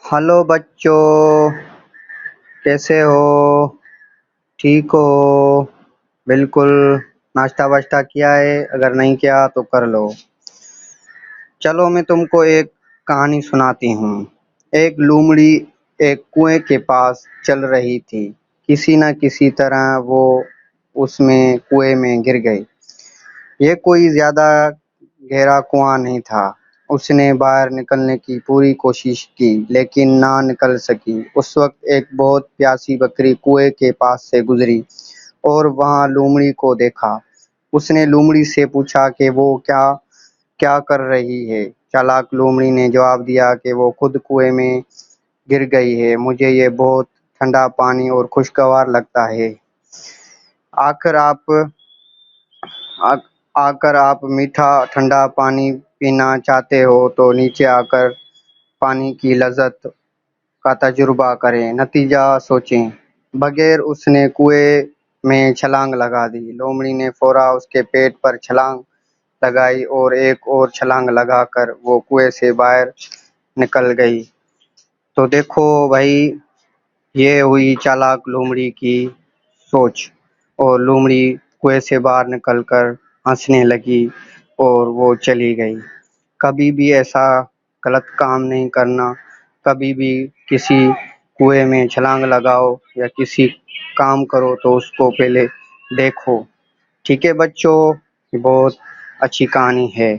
Hello बच्चों, कैसे हो? ठीक हो? बिल्कुल। नाश्ता वाश्ता किया है? अगर नहीं किया तो कर लो। चलो मैं तुमको एक कहानी सुनाती हूँ। एक लोमड़ी एक कुएं के पास चल रही थी। किसी न किसी तरह वो उसमें कुएं में गिर गई। ये कोई ज्यादा गहरा कुआं नहीं था। उसने बाहर निकलने की पूरी कोशिश की लेकिन ना निकल सकी। उस वक्त एक बहुत प्यासी बकरी कुएं के पास से गुजरी और वहां लोमड़ी को देखा। उसने लोमड़ी से पूछा कि वो क्या क्या कर रही है। चालाक लोमड़ी ने जवाब दिया कि वो खुद कुएं में गिर गई है। मुझे ये बहुत ठंडा पानी और खुशगवार लगता है। आकर आप आ, आकर आप मीठा ठंडा पानी पीना चाहते हो तो नीचे आकर पानी की लज़्ज़त का तजुर्बा करें, नतीजा सोचें। बगैर उसने कुएं में छलांग लगा दी। लोमड़ी ने फौरा उसके पेट पर छलांग लगाई और एक और छलांग लगाकर वो कुएं से बाहर निकल गई। तो देखो भाई, ये हुई चालाक लोमड़ी की सोच। और लोमड़ी कुएं से बाहर निकलकर हंसने लगी और वो चली गई। कभी भी ऐसा गलत काम नहीं करना। कभी भी किसी कुएं में छलांग लगाओ या किसी काम करो तो उसको पहले देखो। ठीक है बच्चों, ये बहुत अच्छी कहानी है।